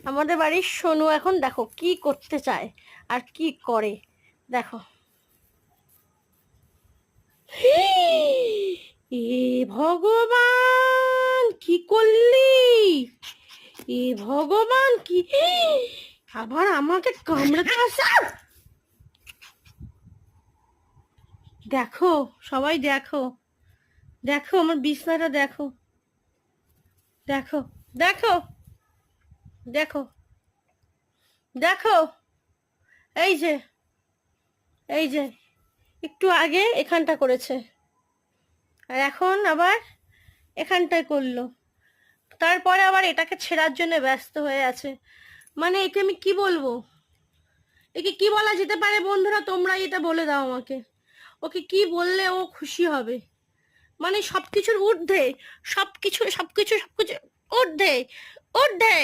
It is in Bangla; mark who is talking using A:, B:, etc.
A: আমাদের বাড়ির সোনু এখন দেখো কি করতে চায় আর কি করে, দেখো। এ ভগবান, কি করলি? এ ভগবান, কি আবার আমাকে কামড়াতে আসা! দেখো সবাই, দেখো দেখো আমার বিছনাটা, দেখো দেখো দেখো দেখো দেখো, এই যে, এই যে একটু আগে এখানটা করেছে আর এখন আবার এখানটায় করলো, তারপরে আবার এটাকে ছেঁড়ার জন্য ব্যস্ত হয়ে আছে। মানে একে আমি কি বলবো? একে কি বলা যেতে পারে বন্ধুরা, তোমরাই এটা বলে দাও আমাকে। ওকে কি বললে ও খুশি হবে? মানে সবকিছুর ঊর্ধ্বে, সবকিছু সবকিছু সবকিছু ঊর্ধ্বে, ঊর্ধ্বে